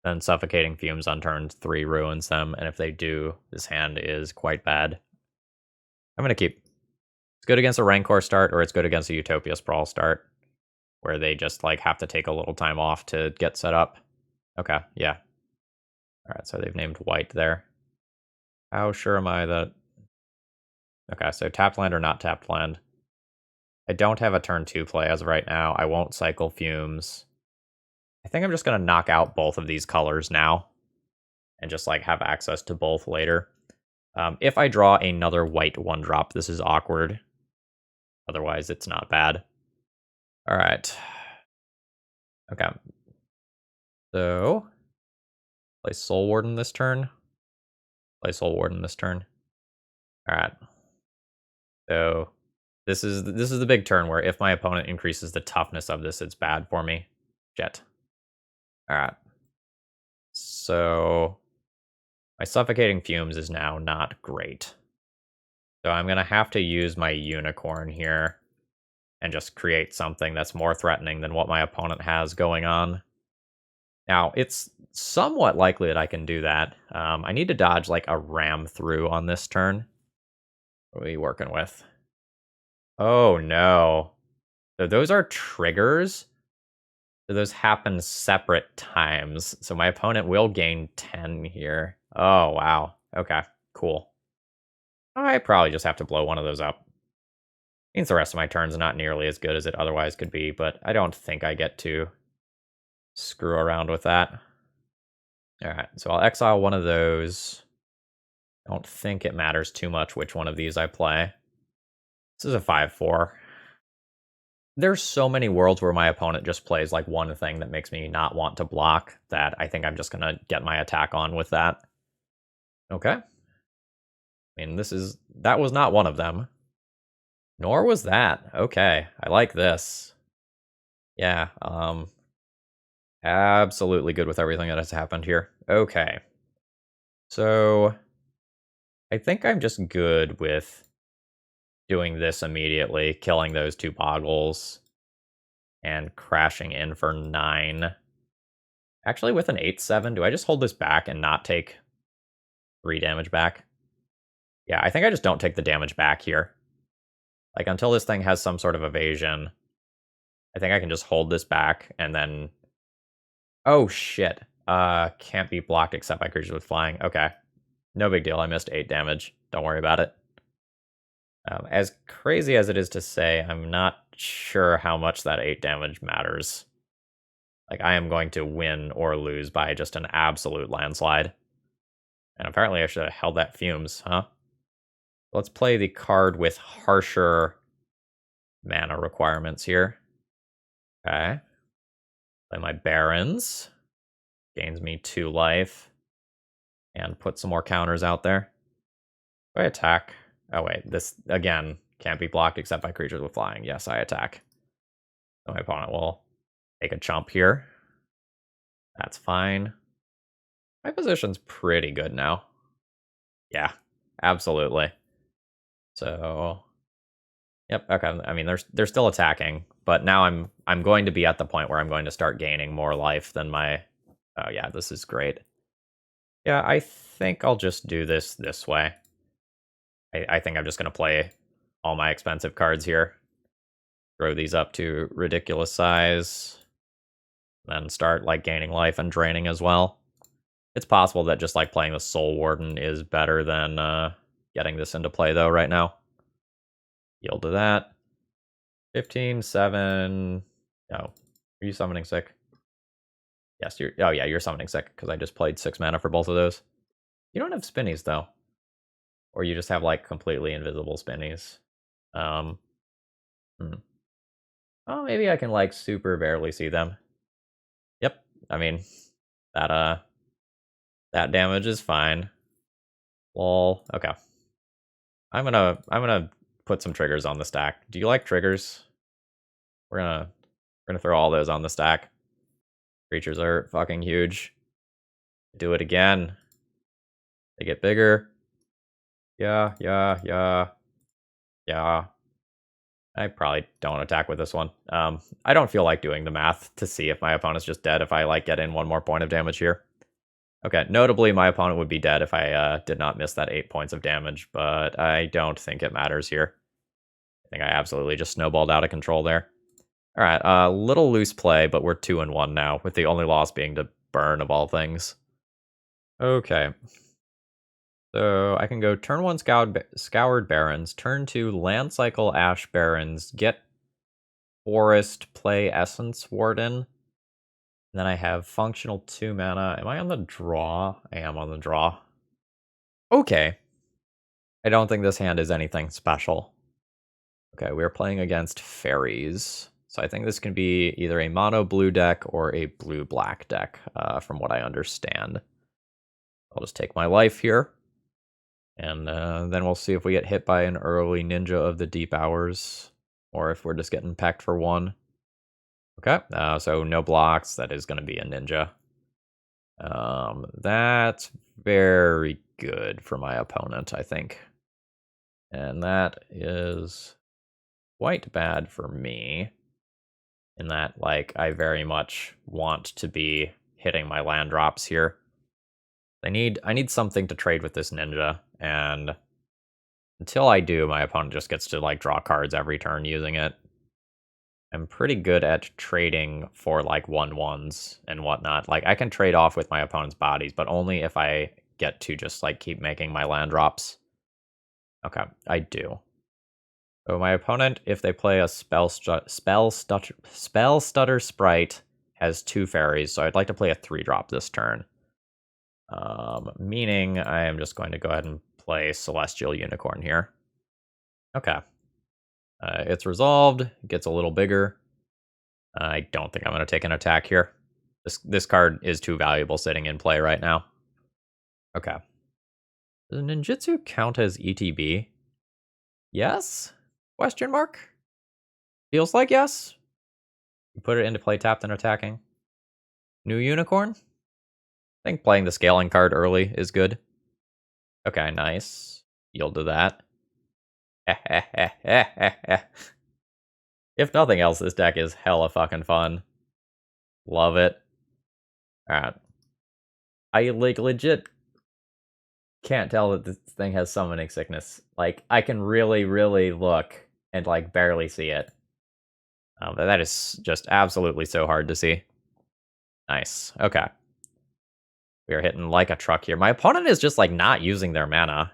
[SPEAKER 1] then Suffocating Fumes on turn 3 ruins them, and if they do, this hand is quite bad. I'm going to keep. It's good against a Rancor start, or it's good against a Utopia Sprawl start, where they just, like, have to take a little time off to get set up. Okay, yeah. Alright, so they've named white there. How sure am I that... Okay, so tapped land or not tapped land. I don't have a turn 2 play as of right now. I won't cycle Fumes. I think I'm just going to knock out both of these colors now. And just, like, have access to both later. If I draw another white 1-drop, this is awkward. Otherwise, it's not bad. Alright. Okay. So, play Soul Warden this turn. Play Soul Warden this turn. Alright. So, this is the big turn where if my opponent increases the toughness of this, it's bad for me. Jet. Alright. So, my Suffocating Fumes is now not great. So I'm going to have to use my Unicorn here and just create something that's more threatening than what my opponent has going on. Now, it's somewhat likely that I can do that. I need to dodge like a ram through on this turn. What are we working with? Oh, no. So those are triggers. So those happen separate times. So my opponent will gain 10 here. Oh, wow. Okay, cool. I probably just have to blow one of those up. Means the rest of my turn's not nearly as good as it otherwise could be, but I don't think I get to screw around with that. Alright, so I'll exile one of those. I don't think it matters too much which one of these I play. This is a 5/4. There's so many worlds where my opponent just plays like one thing that makes me not want to block that I think I'm just gonna get my attack on with that. Okay. I mean, that was not one of them. Nor was that. Okay, I like this. Yeah, absolutely good with everything that has happened here. Okay. So, I think I'm just good with doing this immediately, killing those 2 boggles, and crashing in for 9. Actually, with an 8/7, do I just hold this back and not take 3 damage back? Yeah, I think I just don't take the damage back here. Like, until this thing has some sort of evasion, I think I can just hold this back, and then... Oh, shit. Can't be blocked except by creatures with flying. Okay. No big deal, I missed 8 damage. Don't worry about it. As crazy as it is to say, I'm not sure how much that 8 damage matters. Like, I am going to win or lose by just an absolute landslide. And apparently I should have held that Fumes, huh? Let's play the card with harsher mana requirements here. Okay. Play my Barons. Gains me 2 life. And put some more counters out there. Do I attack? Oh wait, this, again, can't be blocked except by creatures with flying. Yes, I attack. So my opponent will take a chump here. That's fine. My position's pretty good now. Yeah, absolutely. So, yep, okay. I mean, they're still attacking, but now I'm going to be at the point where I'm going to start gaining more life than my... Oh yeah, this is great. Yeah, I think I'll just do this way. I think I'm just going to play all my expensive cards here. Throw these up to ridiculous size. Then start, like, gaining life and draining as well. It's possible that just, like, playing the Soul Warden is better than getting this into play, though, right now. Yield to that. 15, 7... Oh, are you summoning sick? Yes, you're... Oh, yeah, you're summoning sick, because I just played 6 mana for both of those. You don't have spinnies, though. Or you just have, like, completely invisible spinnies. Oh, maybe I can, like, super barely see them. Yep, I mean, that damage is fine. Lol, okay. I'm gonna put some triggers on the stack. Do you like triggers? We're gonna throw all those on the stack. Creatures are fucking huge. Do it again. They get bigger. Yeah. I probably don't attack with this one. I don't feel like doing the math to see if my opponent's just dead if I, like, get in 1 more point of damage here. Okay, notably, my opponent would be dead if I did not miss that 8 points of damage, but I don't think it matters here. I think I absolutely just snowballed out of control there. Alright, little loose play, but we're 2-1 now, with the only loss being to burn, of all things. Okay. So I can go turn 1 Scoured Barrens, turn 2 Land Cycle Ash Barrens, get Forest, play Essence Warden. And then I have functional 2 mana. Am I on the draw? I am on the draw. Okay. I don't think this hand is anything special. Okay, we're playing against fairies. So I think this can be either a mono blue deck or a blue black deck, from what I understand. I'll just take my life here. And then we'll see if we get hit by an early Ninja of the Deep Hours, or if we're just getting packed for 1. Okay, so no blocks. That is going to be a Ninja. That's very good for my opponent, I think. And that is quite bad for me, in that, like, I very much want to be hitting my land drops here. I need something to trade with this Ninja, and until I do, my opponent just gets to, like, draw cards every turn using it. I'm pretty good at trading for, like, 1/1s and whatnot. Like, I can trade off with my opponent's bodies, but only if I get to just, like, keep making my land drops. Okay, I do. So my opponent, if they play a Spell Stutter Sprite, has 2 fairies, so I'd like to play a 3-drop this turn. Meaning I am just going to go ahead and play Celestial Unicorn here. Okay. It's resolved, it gets a little bigger. I don't think I'm going to take an attack here. This card is too valuable sitting in play right now. Okay. Does ninjutsu count as ETB? Yes? Question mark? Feels like yes. You put it into play tapped and attacking. New unicorn? I think playing the scaling card early is good. Okay, nice. Yield to that. If nothing else, this deck is hella fucking fun. Love it. Alright. I legit can't tell that this thing has summoning sickness. Like, I can really look and barely see it. But that is just absolutely so hard to see. Nice. Okay. We are hitting like a truck here. My opponent is just not using their mana.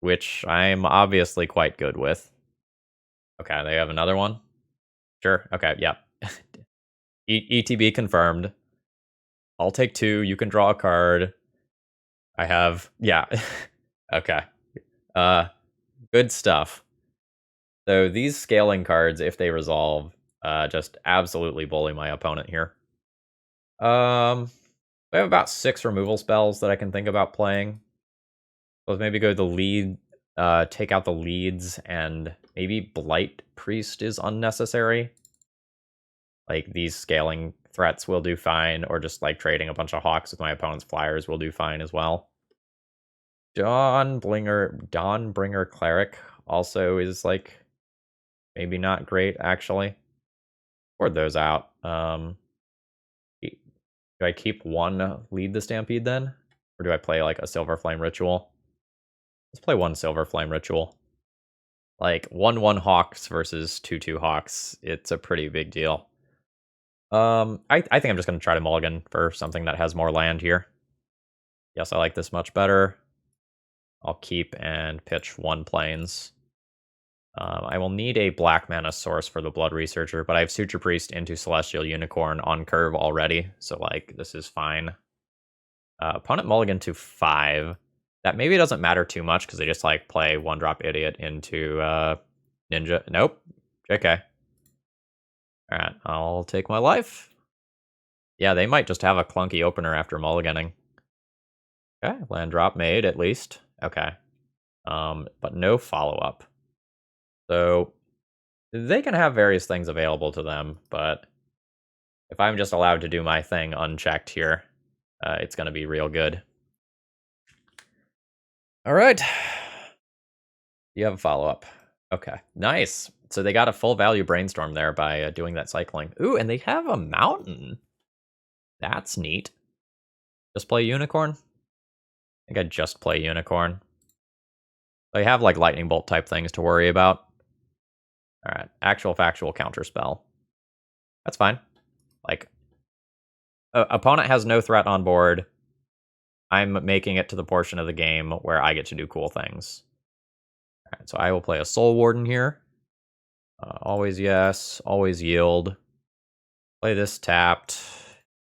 [SPEAKER 1] Which I'm obviously quite good with. Okay, they have another one. Sure. Okay, yep. ETB confirmed. I'll take 2. You can draw a card. I have, yeah. Okay. Good stuff. So these scaling cards, if they resolve, just absolutely bully my opponent here. I have about 6 removal spells that I can think about playing. Let's maybe go the lead, take out the leads, and maybe Blight-Priest is unnecessary. These scaling threats will do fine, or just trading a bunch of hawks with my opponent's flyers will do fine as well. Dawnbringer Cleric also is maybe not great, actually. Board those out. Do I keep 1 lead the Stampede then? Or do I play a Silver Flame Ritual? Let's play 1 Silver Flame Ritual. 1/1 Hawks versus 2/2 Hawks. It's a pretty big deal. I think I'm just going to try to mulligan for something that has more land here. Yes, I like this much better. I'll keep and pitch 1 Plains. I will need a black mana source for the Blood Researcher, but I have Suture Priest into Celestial Unicorn on curve already, so this is fine. Opponent mulligan to 5. That maybe doesn't matter too much because they just play 1-drop Idiot into Ninja. Nope. JK. Alright, I'll take my life. Yeah, they might just have a clunky opener after mulliganing. Okay, land drop made at least. Okay. But no follow-up. So they can have various things available to them, but if I'm just allowed to do my thing unchecked here, it's going to be real good. All right. You have a follow-up. Okay, nice. So they got a full value brainstorm there by doing that cycling. Ooh, and they have a mountain. That's neat. Just play Unicorn? I think I'd just play Unicorn. They have lightning bolt type things to worry about. Alright, actual factual counterspell. That's fine. Opponent has no threat on board. I'm making it to the portion of the game where I get to do cool things. Alright, so I will play a Soul Warden here. Always yes, always yield. Play this tapped.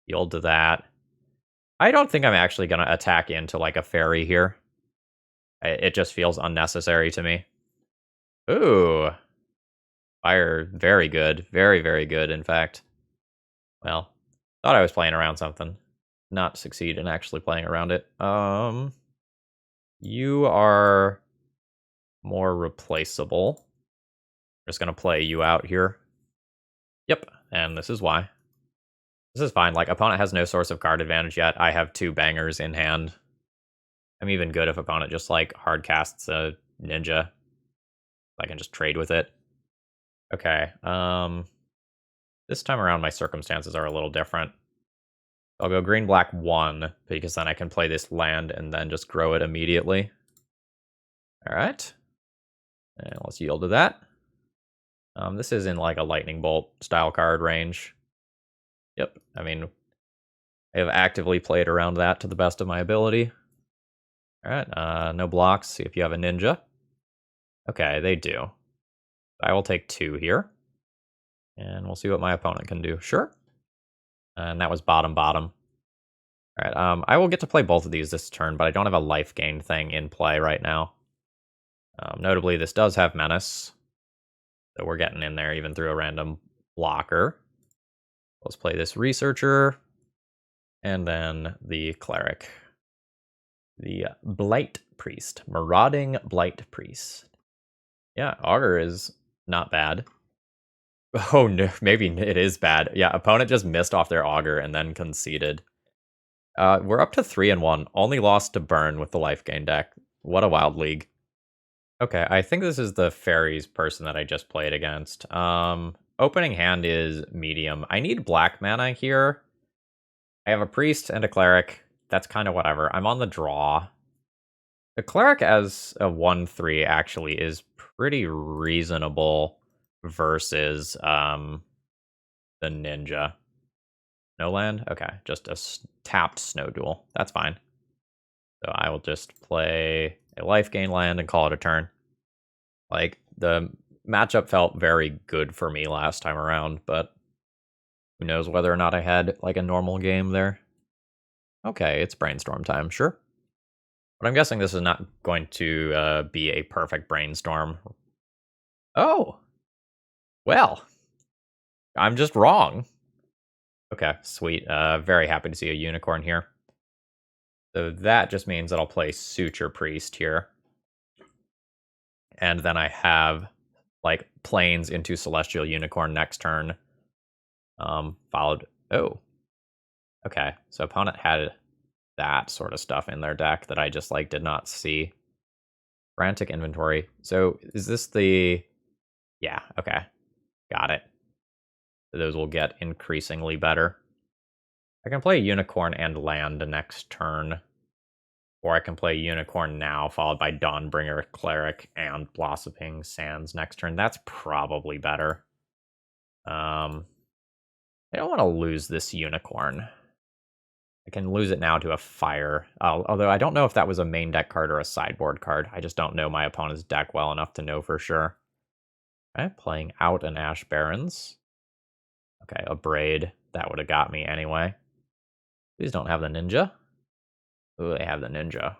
[SPEAKER 1] Yield to that. I don't think I'm actually going to attack into a fairy here. It just feels unnecessary to me. Ooh. Fire, very good. Very good, in fact. Well, thought I was playing around something. Not succeed in actually playing around it. You are more replaceable. Just gonna play you out here. Yep, and this is why. This is fine. Opponent has no source of card advantage yet. I have 2 bangers in hand. I'm even good if opponent just hard casts a ninja. I can just trade with it. Okay, this time around my circumstances are a little different. I'll go green-black 1, because then I can play this land and then just grow it immediately. Alright. And let's yield to that. This is in a lightning bolt style card range. Yep, I mean, I have actively played around that to the best of my ability. Alright, no blocks, see if you have a ninja. Okay, they do. I will take 2 here. And we'll see what my opponent can do. Sure. And that was bottom. All right, I will get to play both of these this turn, but I don't have a life gain thing in play right now. Notably, this does have Menace, so we're getting in there even through a random blocker. Let's play this Researcher, and then the Cleric. The Blight-Priest, Marauding Blight-Priest. Yeah, Augur is not bad. Oh no, maybe it is bad. Yeah, opponent just missed off their Augur and then conceded. We're up to 3-1. Only lost to Burn with the life gain deck. What a wild league. Okay, I think this is the fairies person that I just played against. Opening hand is medium. I need black mana here. I have a priest and a cleric. That's kind of whatever. I'm on the draw. The cleric as a 1/3 actually is pretty reasonable versus the ninja. No land? Okay, just a tapped snow duel. That's fine. So I will just play a life gain land and call it a turn. Like, the matchup felt very good for me last time around, but who knows whether or not I had, like, a normal game there. Okay, it's brainstorm time, sure. But I'm guessing this is not going to be a perfect brainstorm. Oh! Well, I'm just wrong. Okay, sweet. Very happy to see a unicorn here. So that just means that I'll play Suture Priest here. And then I have, like, Plains into Celestial Unicorn next turn. Followed... Oh. Okay, so opponent had that sort of stuff in their deck that I just, like, did not see. Frantic Inventory. So is this the... Yeah, okay. Got it. So those will get increasingly better. I can play Unicorn and land next turn. Or I can play Unicorn now, followed by Dawnbringer, Cleric, and Blossoming Sands next turn. That's probably better. I don't want to lose this Unicorn. I can lose it now to a Fire. Although I don't know if that was a main deck card or a sideboard card. I just don't know my opponent's deck well enough to know for sure. Okay, playing out an Ash Barrens. Okay, a Braid. That would have got me anyway. Please don't have the Ninja. Ooh, they have the Ninja.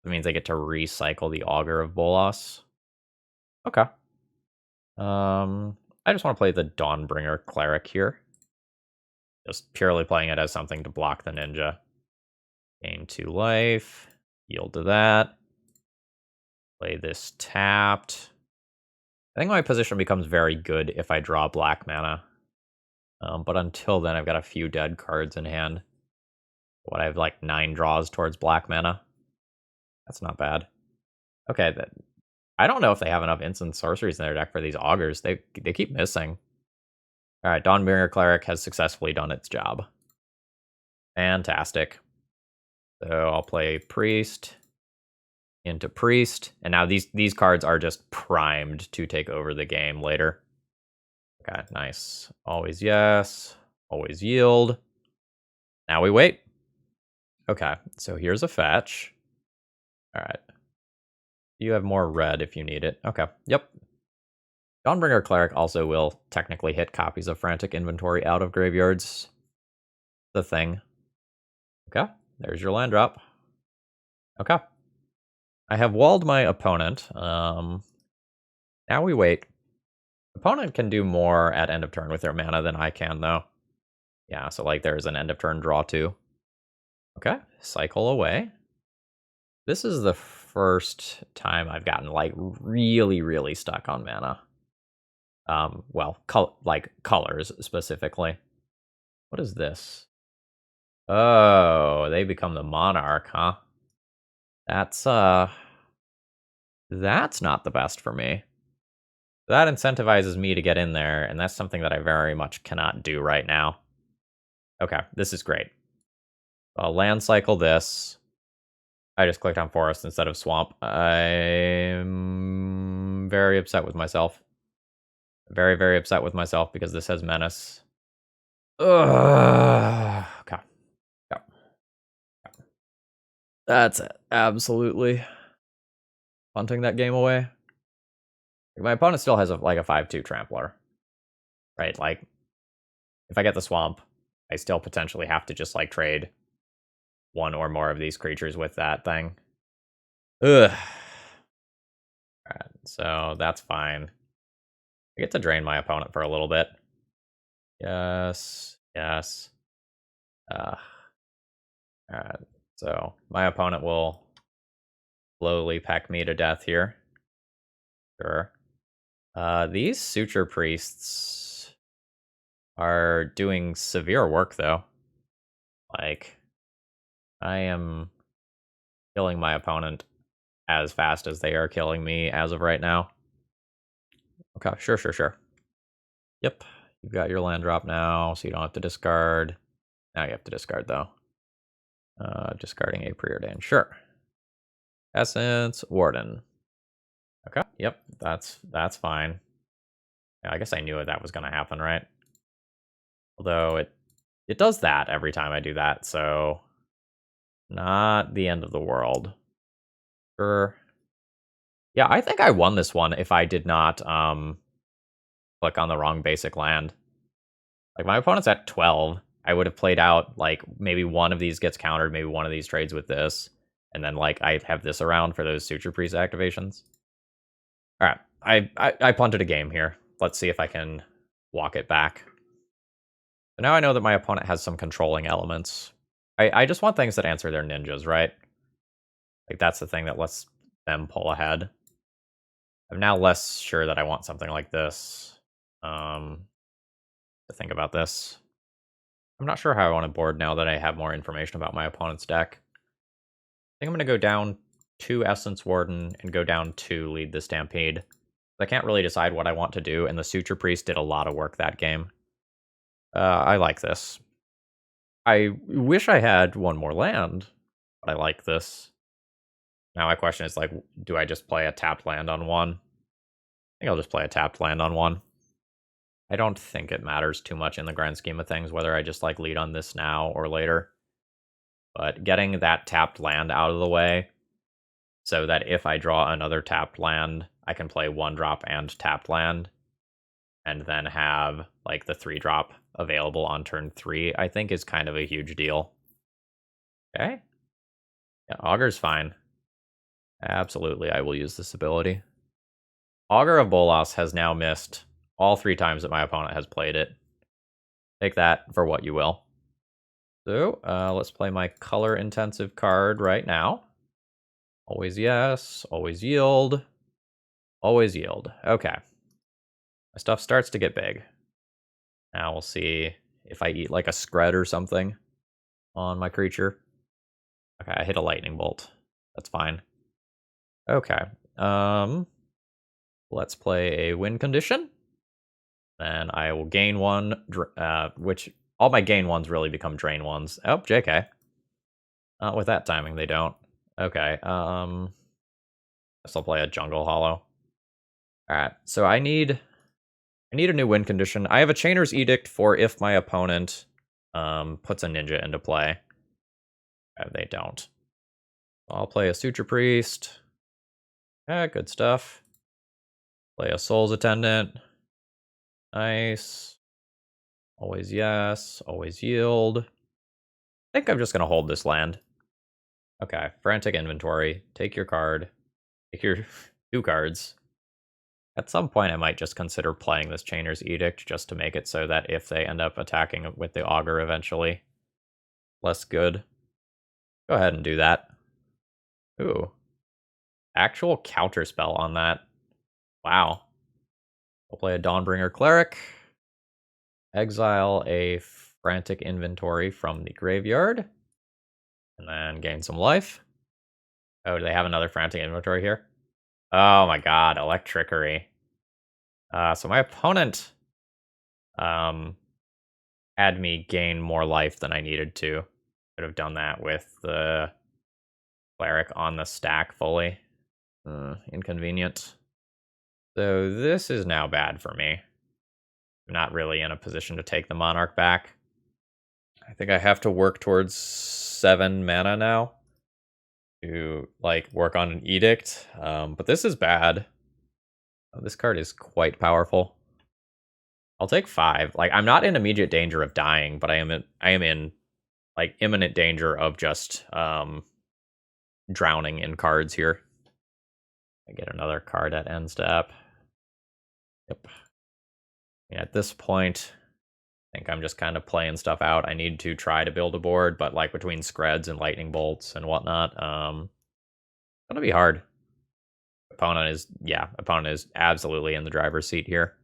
[SPEAKER 1] That means I get to recycle the Augur of Bolas. Okay. I just want to play the Dawnbringer Cleric here. Just purely playing it as something to block the Ninja. Gain 2 life. Yield to that. Play this tapped. I think my position becomes very good if I draw black mana. But until then, I've got a few dead cards in hand. What, I have like 9 draws towards black mana. That's not bad. Okay, I don't know if they have enough instant sorceries in their deck for these augurs. They keep missing. All right, Dawnbringer Cleric has successfully done its job. Fantastic. So I'll play Priest into Priest, and now these cards are just primed to take over the game later. Okay, nice. Always yes. Always yield. Now we wait. Okay, so here's a fetch. All right. You have more red if you need it. Okay, yep. Dawnbringer Cleric also will technically hit copies of Frantic Inventory out of graveyards. The thing. Okay, there's your land drop. Okay. I have walled my opponent. Now we wait. Opponent can do more at end of turn with their mana than I can, though. Yeah, so like there's an end of turn draw too. Okay, cycle away. This is the first time I've gotten like really stuck on mana. Well, like colors specifically. What is this? Oh, they become the monarch, huh? That's not the best for me. That incentivizes me to get in there, and that's something that I very much cannot do right now. Okay, this is great. I'll land cycle this. I just clicked on forest instead of swamp. I'm very upset with myself. Very upset with myself because this has menace. Ugh. Okay. Yep. That's it. Absolutely punting that game away. My opponent still has like a 5/2 trampler. right? Like, if I get the swamp, I still potentially have to just, like, trade one or more of these creatures with that thing. Ugh. Alright, so that's fine. I get to drain my opponent for a little bit. Yes, yes. Alright, so my opponent will slowly peck me to death here. Sure. These Suture Priests are doing severe work, though. Like, I am killing my opponent as fast as they are killing me as of right now. Okay, sure. Yep, you've got your land drop now, so you don't have to discard. Now you have to discard, though. Discarding a preordained. Sure. Essence, Warden. Okay, yep, that's fine. Yeah, I guess I knew that was going to happen, right? Although it does that every time I do that, so not the end of the world. Sure. Yeah, I think I won this one if I did not click on the wrong basic land. Like, my opponent's at 12. I would have played out, like, maybe one of these gets countered, maybe one of these trades with this, and then, like, I have this around for those Suture Priest activations. Alright, I punted a game here. Let's see if I can walk it back. So now I know that my opponent has some controlling elements. I just want things that answer their ninjas, right? Like, that's the thing that lets them pull ahead. I'm now less sure that I want something like this. To think about this. I'm not sure how I want to board now that I have more information about my opponent's deck. I think I'm going to go down 2 Essence Warden and go down 2 Lead the Stampede. I can't really decide what I want to do, and the Suture Priest did a lot of work that game. I like this. I wish I had one more land, but I like this. Now my question is, like, do I just play a tapped land on one? I think I'll just play a tapped land on one. I don't think it matters too much in the grand scheme of things whether I just, like, lead on this now or later. But getting that tapped land out of the way so that if I draw another tapped land, I can play 1-drop and tapped land, and then have, like, the 3-drop available on turn 3, I think is kind of a huge deal. Okay. Yeah, Augur's fine. Absolutely, I will use this ability. Augur of Bolas has now missed all 3 times that my opponent has played it. Take that for what you will. So, let's play my color-intensive card right now. Always yes, always yield. Always yield. Okay. My stuff starts to get big. Now we'll see if I eat, like, a Scred or something on my creature. Okay, I hit a lightning bolt. That's fine. Okay. Let's play a win condition. Then I will gain 1, which all my gain 1s really become drain 1s. Oh, JK. Not with that timing, they don't. Okay, guess I'll play a Jungle Hollow. Alright, so I need a new win condition. I have a Chainer's Edict for if my opponent puts a ninja into play. They don't. I'll play a Suture Priest. Yeah, good stuff. Play a Soul's Attendant. Nice. Always yes, always yield. I think I'm just going to hold this land. Okay, Frantic Inventory. Take your card. Take your 2 cards. At some point, I might just consider playing this Chainer's Edict just to make it so that if they end up attacking with the Augur eventually, less good. Go ahead and do that. Ooh. Actual counterspell on that. Wow. We'll play a Dawnbringer Cleric. Exile a Frantic Inventory from the graveyard. And then gain some life. Oh, do they have another Frantic Inventory here? Oh my god, Electrickery. So my opponent had me gain more life than I needed to. Could have done that with the Cleric on the stack fully. Inconvenient. So this is now bad for me. I'm not really in a position to take the Monarch back. I think I have to work towards 7 mana now to, like, work on an Edict. But this is bad. This card is quite powerful. I'll take 5. Like, I'm not in immediate danger of dying, but I am in like imminent danger of just drowning in cards here. I get another card at end step. Yep. Yeah, at this point, I think I'm just kind of playing stuff out. I need to try to build a board, but like between Screds and Lightning Bolts and whatnot, gonna be hard. Opponent is absolutely in the driver's seat here.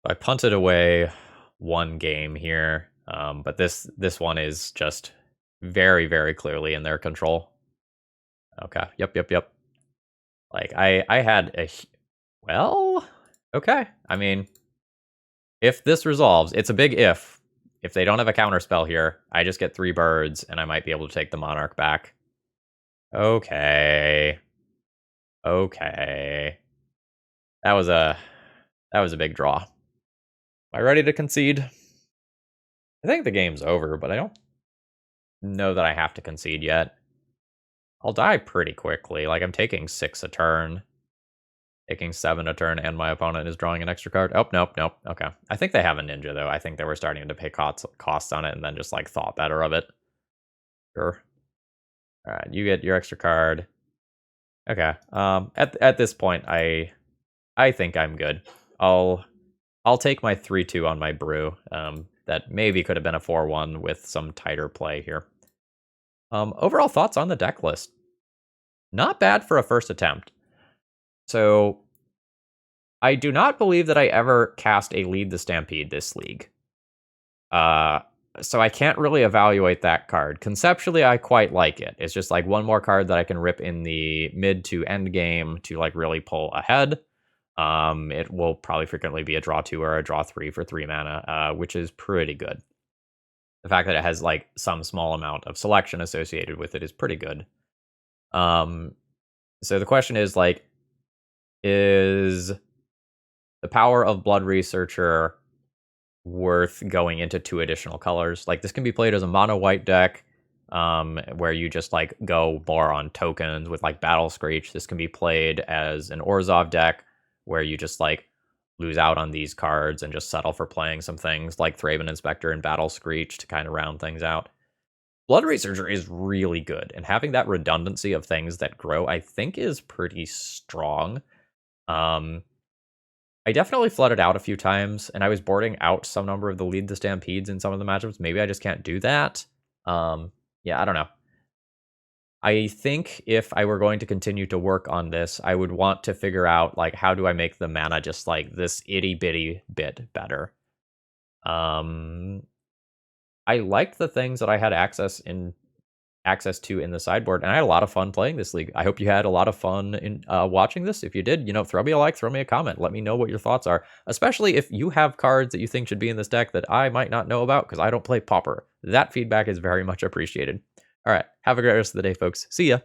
[SPEAKER 1] I punted away one game here, but this one is just very, very clearly in their control. Okay, yep. Like, I had a... Well, okay. I mean, if this resolves, it's a big if. If they don't have a counter spell here, I just get 3 birds, and I might be able to take the Monarch back. Okay. Okay. That was a big draw. Am I ready to concede? I think the game's over, but I don't know that I have to concede yet. I'll die pretty quickly. Like, I'm taking 6 a turn. Taking 7 a turn, and my opponent is drawing an extra card. Oh, nope. Okay. I think they have a ninja, though. I think they were starting to pay costs on it and then just, like, thought better of it. Sure. Alright, you get your extra card. Okay. At this point, I think I'm good. I'll take my 3-2 on my brew. That maybe could have been a 4-1 with some tighter play here. Overall thoughts on the deck list. Not bad for a first attempt. So, I do not believe that I ever cast a Lead the Stampede this league. So I can't really evaluate that card. Conceptually, I quite like it. It's just like one more card that I can rip in the mid to end game to like really pull ahead. It will probably frequently be a draw 2 or a draw 3 for 3 mana, which is pretty good. The fact that it has like some small amount of selection associated with it is pretty good. So the question is like, is the power of Blood Researcher worth going into 2 additional colors? Like, this can be played as a mono white deck, where you just like go more on tokens with like Battle Screech. This can be played as an Orzhov deck where you just like lose out on these cards and just settle for playing some things like Thraben Inspector and Battle Screech to kind of round things out. Blood Researcher is really good, and having that redundancy of things that grow, I think, is pretty strong. I definitely flooded out a few times, and I was boarding out some number of the Lead the Stampedes in some of the matchups. Maybe I just can't do that. Yeah, I don't know. I think if I were going to continue to work on this, I would want to figure out, like, how do I make the mana just, like, this itty-bitty bit better? I liked the things that I had access to in the sideboard, and I had a lot of fun playing this league. I hope you had a lot of fun in watching this. If you did, throw me a like, throw me a comment, let me know what your thoughts are, especially if you have cards that you think should be in this deck that I might not know about because I don't play Pauper. That feedback is very much appreciated. All right, have a great rest of the day, folks. See ya.